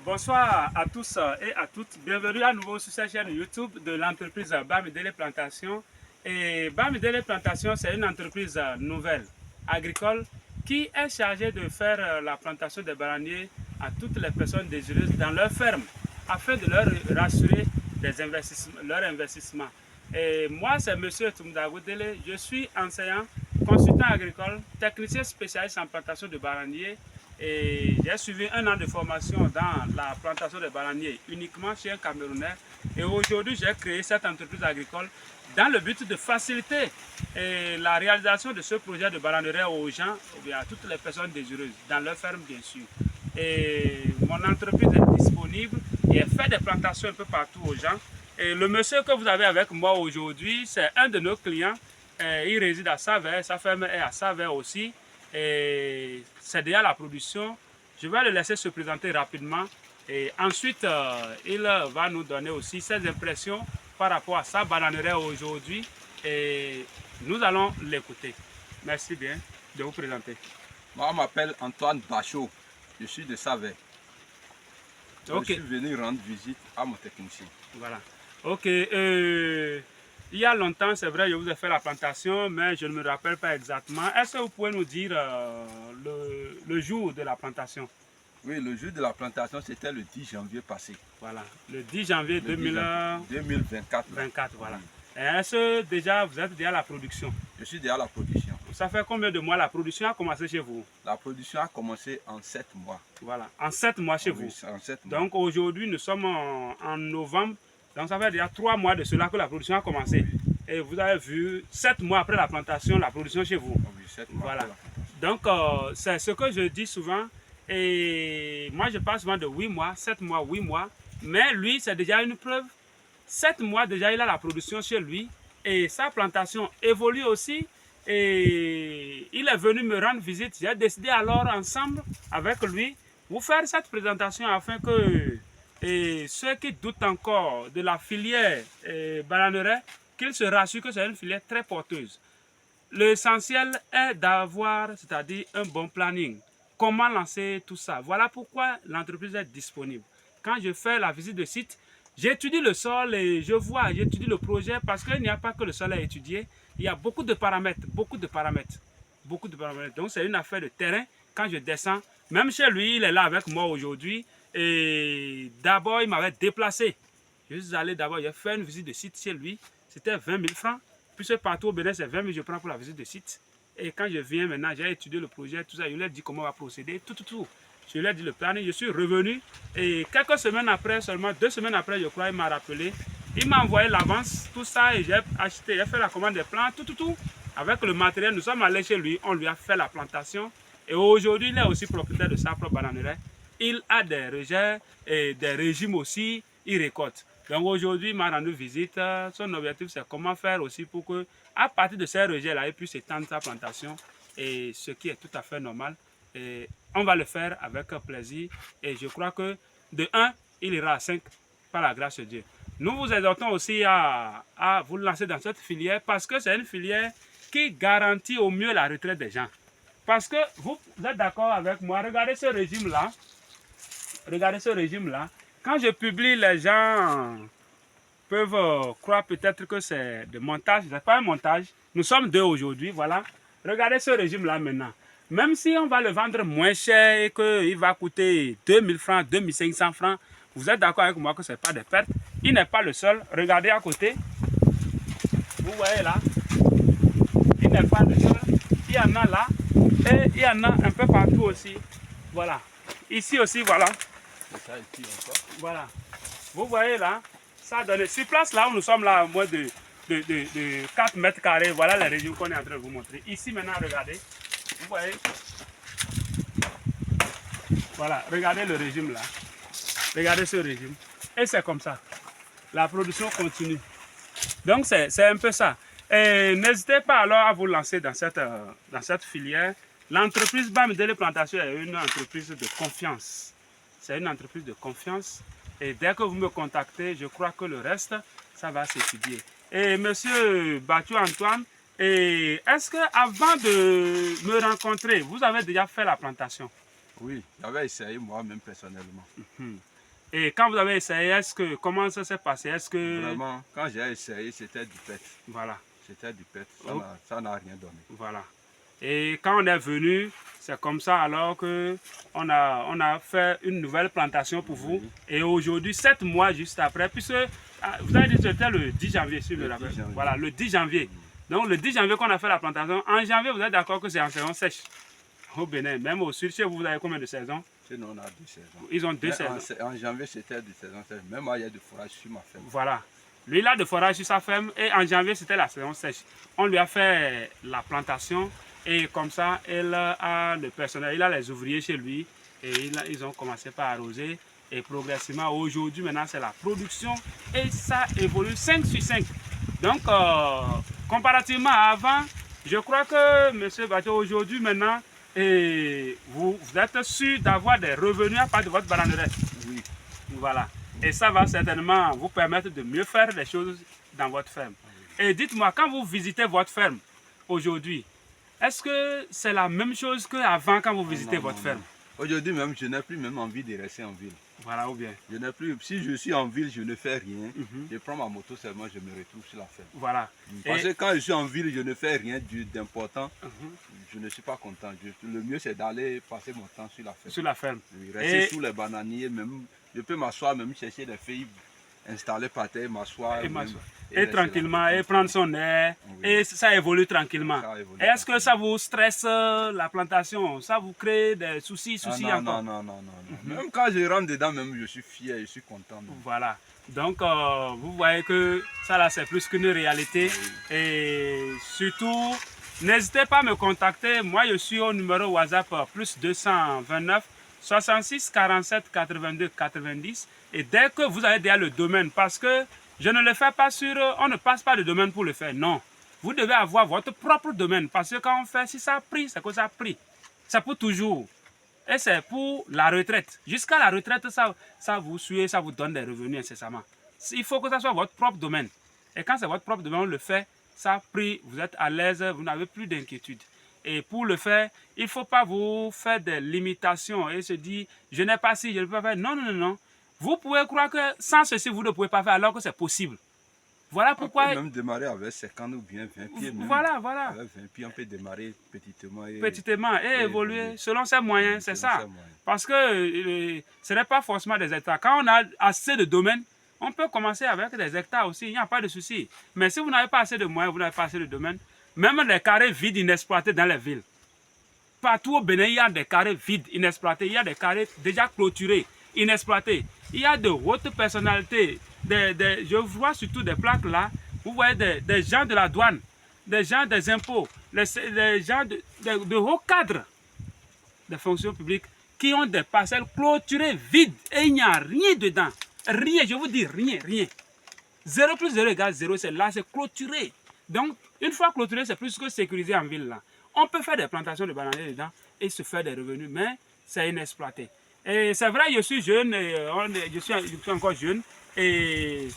Bonsoir à tous et à toutes. Bienvenue à nouveau sur cette chaîne YouTube de l'entreprise Bamidele Plantation. Et Bamidele Plantation, c'est une entreprise nouvelle, agricole, qui est chargée de faire la plantation des bananiers à toutes les personnes désireuses dans leur ferme, afin de leur rassurer leur investissement. Et moi, c'est M. Toumdago Dele. Je suis enseignant, consultant agricole, technicien spécialiste en plantation de bananiers. Et j'ai suivi un an de formation dans la plantation de bananiers uniquement chez un Camerounais. Et aujourd'hui, j'ai créé cette entreprise agricole dans le but de faciliter la réalisation de ce projet de bananeraie aux gens, ou bien à toutes les personnes désireuses, dans leur ferme bien sûr. Et mon entreprise est disponible et elle fait des plantations un peu partout aux gens. Et le monsieur que vous avez avec moi aujourd'hui, c'est un de nos clients. Il réside à Savert, sa ferme est à Savert aussi. Et c'est déjà la production. Je vais le laisser se présenter rapidement. Et ensuite, il va nous donner aussi ses impressions par rapport à sa bananeraie aujourd'hui. Et nous allons l'écouter. Merci bien de vous présenter. Moi, je m'appelle Antoine Bachot. Je suis de Savert. Ok. Je suis venu rendre visite à mon technicien. Voilà. Ok. Il y a longtemps, c'est vrai, je vous ai fait la plantation, mais je ne me rappelle pas exactement. Est-ce que vous pouvez nous dire le jour de la plantation? Oui, le jour de la plantation, c'était le 10 janvier passé. Voilà, le 10 janvier 2024. 24, voilà. Oui. Est-ce que déjà vous êtes déjà à la production? Je suis déjà à la production. Ça fait combien de mois la production a commencé chez vous? La production a commencé en 7 mois. Voilà, en 7 mois chez Oui, vous. en 7 mois. Donc aujourd'hui, nous sommes en novembre. Donc ça fait déjà 3 mois de cela que la production a commencé. Oui. Et vous avez vu 7 mois après la plantation, la production chez vous. Oui, 7 mois Voilà. après la plantation. Donc c'est ce que je dis souvent. Et moi je parle souvent de 8 mois, 7 mois, 8 mois. Mais lui, c'est déjà une preuve. 7 mois déjà, il a la production chez lui. Et sa plantation évolue aussi. Et il est venu me rendre visite. J'ai décidé alors ensemble avec lui vous faire cette présentation afin que ceux qui doutent encore de la filière bananeraie, qu'ils se rassurent que c'est une filière très porteuse. L'essentiel est d'avoir, c'est-à-dire un bon planning. Comment lancer tout ça? Voilà pourquoi l'entreprise est disponible. Quand je fais la visite de site, j'étudie le sol et j'étudie le projet parce qu'il n'y a pas que le sol à étudier. Il y a beaucoup de paramètres, beaucoup de paramètres. Donc c'est une affaire de terrain. Quand je descends, même chez lui, il est là avec moi aujourd'hui. Et d'abord, il m'avait déplacé. Je suis allé d'abord, j'ai fait une visite de site chez lui. C'était 20 000 francs. Puisque partout au Bénin, c'est 20 000 je prends pour la visite de site. Et quand je viens maintenant, j'ai étudié le projet, tout ça. Je lui ai dit comment on va procéder, tout. Je lui ai dit le planning. Je suis revenu. Et quelques semaines après, seulement 2 semaines après, je crois, il m'a rappelé. Il m'a envoyé l'avance, tout ça. Et j'ai acheté, j'ai fait la commande des plants, tout. Avec le matériel, nous sommes allés chez lui. On lui a fait la plantation. Et aujourd'hui, il est aussi propriétaire de sa propre bananeraie. Il a des rejets et des régimes aussi. Il récolte. Donc aujourd'hui, il m'a rendu visite. Son objectif, c'est comment faire aussi pour que, à partir de ces rejets-là, il puisse étendre sa plantation. Et ce qui est tout à fait normal. Et on va le faire avec plaisir. Et je crois que de 1, il ira à 5 par la grâce de Dieu. Nous vous exhortons aussi à vous lancer dans cette filière parce que c'est une filière qui garantit au mieux la retraite des gens. Parce que vous êtes d'accord avec moi, regardez ce régime-là. Regardez ce régime-là. Quand je publie, les gens peuvent croire peut-être que c'est de montage. Ce n'est pas un montage. Nous sommes 2 aujourd'hui, voilà. Regardez ce régime-là maintenant. Même si on va le vendre moins cher et qu'il va coûter 2000 francs, 2500 francs, vous êtes d'accord avec moi que ce n'est pas des pertes. Il n'est pas le seul. Regardez à côté. Vous voyez là. Il n'est pas le seul. Il y en a là. Et il y en a un peu partout aussi. Voilà. Ici aussi, voilà. Ça ici encore. Voilà. Vous voyez là, ça donne. Sur place, là où nous sommes là, à moins de 4 mètres carrés, voilà les régimes qu'on est en train de vous montrer. Ici maintenant, regardez. Vous voyez. Voilà, regardez le régime là. Regardez ce régime. Et c'est comme ça. La production continue. Donc c'est un peu ça. Et n'hésitez pas alors à vous lancer dans cette filière. L'entreprise Bamidele Plantation est une entreprise de confiance. C'est une entreprise de confiance. Et dès que vous me contactez, je crois que le reste, ça va s'étudier. Et monsieur Bachot Antoine, est-ce qu'avant de me rencontrer, vous avez déjà fait la plantation? Oui, j'avais essayé moi-même personnellement. Et quand vous avez essayé, comment ça s'est passé? Est-ce que... Vraiment, quand j'ai essayé, c'était du pet. Voilà. C'était du pet, Oh. ça n'a rien donné. Voilà. Et quand on est venu, c'est comme ça alors que on a fait une nouvelle plantation pour vous. Et aujourd'hui, 7 mois juste après, puisque vous avez dit que c'était le 10 janvier, si je me rappelle. Voilà, le 10 janvier. Donc le 10 janvier qu'on a fait la plantation, en janvier, vous êtes d'accord que c'est en saison sèche au Bénin, même au sud, chez vous, vous avez combien de saisons? Chez nous, on a 2 saisons. Ils ont 2 Mais saisons. En janvier, c'était de saison sèche. Même moi, il y a du forage sur ma ferme. Voilà. Lui, il a de forage sur sa ferme et en janvier, c'était la saison sèche. On lui a fait la plantation et comme ça, il a le personnel, il a les ouvriers chez lui et ils ont commencé par arroser. Et progressivement, aujourd'hui, maintenant, c'est la production et ça évolue 5 sur 5. Donc, comparativement à avant, je crois que, M. Bateau, aujourd'hui, maintenant, vous êtes sûr d'avoir des revenus à part de votre bananerette. Oui. Voilà. Et ça va certainement vous permettre de mieux faire les choses dans votre ferme. Et dites-moi, quand vous visitez votre ferme aujourd'hui, est-ce que c'est la même chose qu'avant quand vous visitez votre ferme? Aujourd'hui même, je n'ai plus même envie de rester en ville. Voilà, ou bien. Je n'ai plus, si je suis en ville, je ne fais rien. Je prends ma moto seulement, je me retrouve sur la ferme. Voilà. Parce que quand je suis en ville, je ne fais rien d'important. Je ne suis pas content. Le mieux, c'est d'aller passer mon temps sur la ferme. Sur la ferme. Oui, rester sous les bananiers, même, je peux m'asseoir, même chercher des feuilles, installer par terre, m'asseoir. Et tranquillement, et prendre son air, et ça évolue tranquillement. Est-ce que ça vous stresse la plantation? Ça vous crée des soucis encore? Non. Même quand je rentre dedans, même, je suis fier, je suis content. Même. Voilà. Donc, vous voyez que ça là, c'est plus qu'une réalité. Et surtout, n'hésitez pas à me contacter. Moi, je suis au numéro WhatsApp plus 229 66 47 82 90. Et dès que vous avez déjà le domaine, parce que je ne le fais pas sur... On ne passe pas de domaine pour le faire, non. Vous devez avoir votre propre domaine, parce que quand on fait, si ça a pris, c'est que ça a pris. C'est pour toujours. Et c'est pour la retraite. Jusqu'à la retraite, ça vous suit, ça vous donne des revenus incessamment. Il faut que ça soit votre propre domaine. Et quand c'est votre propre domaine, on le fait, ça a pris, vous êtes à l'aise, vous n'avez plus d'inquiétude. Et pour le faire, il ne faut pas vous faire des limitations et se dire, je n'ai pas ci, je ne peux pas faire. Non. Vous pouvez croire que sans ceci, vous ne pouvez pas faire alors que c'est possible. Voilà pourquoi... On peut même démarrer avec 50 ou bien 20 pieds. Même. Voilà. Avec 20 pieds, on peut démarrer petitement. Et évoluer selon ses moyens, c'est ça. Parce que ce n'est pas forcément des hectares. Quand on a assez de domaines, on peut commencer avec des hectares aussi, il n'y a pas de souci. Mais si vous n'avez pas assez de moyens, vous n'avez pas assez de domaines, même les carrés vides inexploités dans les villes. Partout au Bénin, il y a des carrés vides inexploités, il y a des carrés déjà clôturés, inexploités. Il y a de hautes personnalités, je vois surtout des plaques là, vous voyez des gens de la douane, des gens des impôts, des gens de hauts cadres des fonctions publiques qui ont des parcelles clôturées vides et il n'y a rien dedans. Rien, je vous dis rien. 0 plus 0 égale 0, c'est là, c'est clôturé. Donc, une fois clôturé, c'est plus que sécurisé en ville là. On peut faire des plantations de bananiers dedans et se faire des revenus, mais c'est inexploité. Et c'est vrai, je suis jeune, je suis encore jeune, et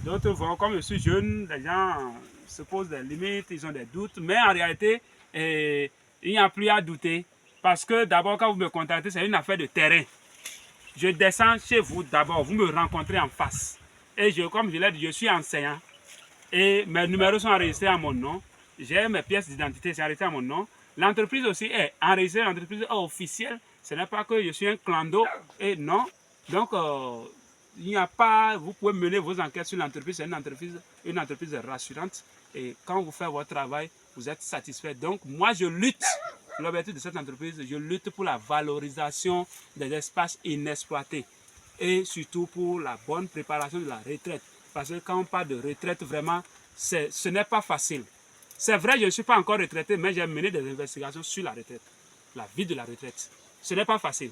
d'autres vont, comme je suis jeune, les gens se posent des limites, ils ont des doutes, mais en réalité, il n'y a plus à douter, parce que d'abord, quand vous me contactez, c'est une affaire de terrain. Je descends chez vous d'abord, vous me rencontrez en face. Et comme je l'ai dit, je suis enseignant, et mes numéros sont enregistrés à mon nom, j'ai mes pièces d'identité, c'est enregistré à mon nom. L'entreprise aussi est enregistrée, l'entreprise est officielle. Ce n'est pas que je suis un clando, et non. Donc, il n'y a pas, vous pouvez mener vos enquêtes sur l'entreprise, c'est une entreprise rassurante. Et quand vous faites votre travail, vous êtes satisfait. Donc, moi, je lutte. L'objectif de cette entreprise, je lutte pour la valorisation des espaces inexploités. Et surtout pour la bonne préparation de la retraite. Parce que quand on parle de retraite, vraiment, ce n'est pas facile. C'est vrai, je ne suis pas encore retraité, mais j'ai mené des investigations sur la retraite. La vie de la retraite. Ce n'est pas facile.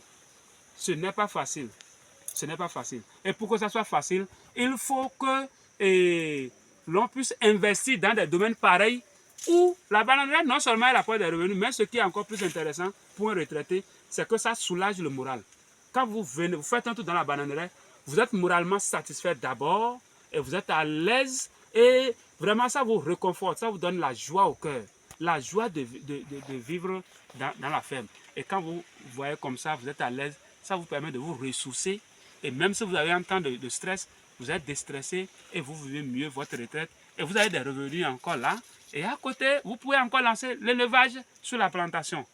Ce n'est pas facile. Ce n'est pas facile. Et pour que ça soit facile, il faut que l'on puisse investir dans des domaines pareils où la bananerette, non seulement elle apporte des revenus, mais ce qui est encore plus intéressant pour un retraité, c'est que ça soulage le moral. Quand vous venez, vous faites un tour dans la bananerette, vous êtes moralement satisfait d'abord et vous êtes à l'aise et vraiment ça vous réconforte, ça vous donne la joie au cœur, la joie de vivre dans la ferme. Et quand vous voyez comme ça, vous êtes à l'aise, ça vous permet de vous ressourcer. Et même si vous avez un temps de stress, vous êtes déstressé et vous vivez mieux votre retraite. Et vous avez des revenus encore là. Et à côté, vous pouvez encore lancer l'élevage sur la plantation.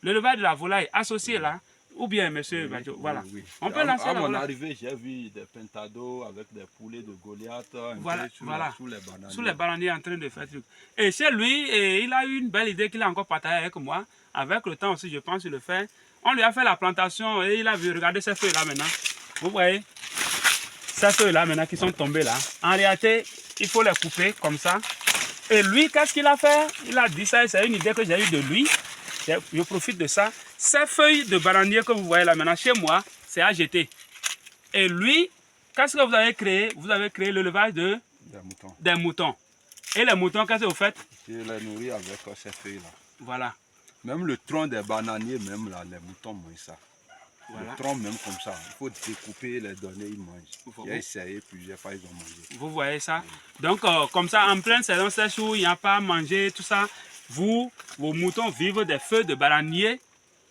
L'élevage de la volaille associé là, ou bien, monsieur Badjo, voilà. On peut lancer à la mon volaille. arrivée, j'ai vu des pentados avec des poulets de Goliath Voilà, sous les bananiers. Sous les bananiers en train de faire truc. Et chez lui, il a eu une belle idée qu'il a encore partagée avec moi. Avec le temps aussi, je pense, il le fait. On lui a fait la plantation et il a vu, regardez ces feuilles là maintenant. Vous voyez? Ces feuilles là maintenant qui sont tombées là. En réalité, il faut les couper comme ça. Et lui, qu'est-ce qu'il a fait? Il a dit ça, c'est une idée que j'ai eue de lui. Je profite de ça. Ces feuilles de bananier que vous voyez là maintenant chez moi, c'est à jeter. Et lui, qu'est-ce que vous avez créé? Vous avez créé l'élevage des moutons. Et les moutons, qu'est-ce que vous faites? Je les nourris avec ces feuilles-là. Voilà. Même le tronc des bananiers, même là, les moutons mangent ça. Voilà. Le tronc même comme ça. Il faut découper, les donner, ils mangent. J'ai essayé, plusieurs fois, ils ont mangé. Vous voyez ça? Donc, comme ça, en pleine saison sèche où il n'y a pas à manger, tout ça, vos moutons vivent des feuilles de bananier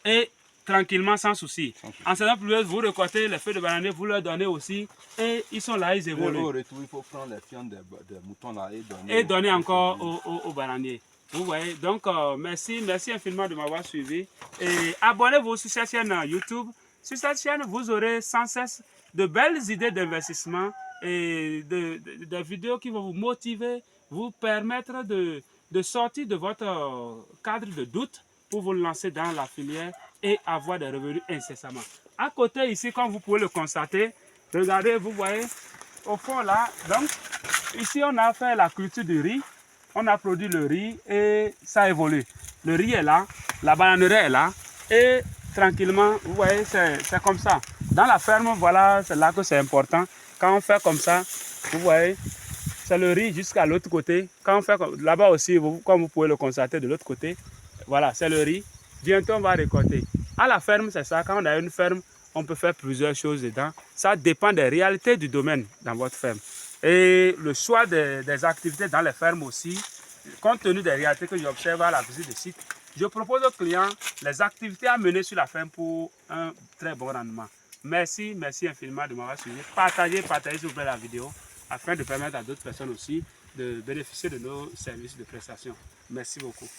et tranquillement, sans souci. En saison pluvieuse, vous récoltez les feuilles de bananier, vous leur donnez aussi et ils sont là, ils évoluent. Au retour, il faut prendre les fientes des moutons là et donner encore aux bananiers. Vous voyez, donc merci infiniment de m'avoir suivi et abonnez-vous sur cette chaîne YouTube. Sur cette chaîne, vous aurez sans cesse de belles idées d'investissement et des vidéos qui vont vous motiver, vous permettre de sortir de votre cadre de doute pour vous lancer dans la filière et avoir des revenus incessamment. À côté ici, comme vous pouvez le constater, regardez, vous voyez, au fond là, donc ici on a fait la culture du riz, on a produit le riz et ça évolue. Le riz est là, la bananerie est là et tranquillement, vous voyez, c'est comme ça. Dans la ferme, voilà, c'est là que c'est important. Quand on fait comme ça, vous voyez, c'est le riz jusqu'à l'autre côté. Quand on fait là-bas aussi, comme vous pouvez le constater de l'autre côté, voilà, c'est le riz. Bientôt, on va récolter. À la ferme, c'est ça. Quand on a une ferme, on peut faire plusieurs choses dedans. Ça dépend des réalités du domaine dans votre ferme. Et le choix des activités dans les fermes aussi, compte tenu des réalités que j'observe à la visite de site, je propose aux clients les activités à mener sur la ferme pour un très bon rendement. Merci infiniment de m'avoir suivi. Partagez s'il vous plaît la vidéo afin de permettre à d'autres personnes aussi de bénéficier de nos services de prestation. Merci beaucoup.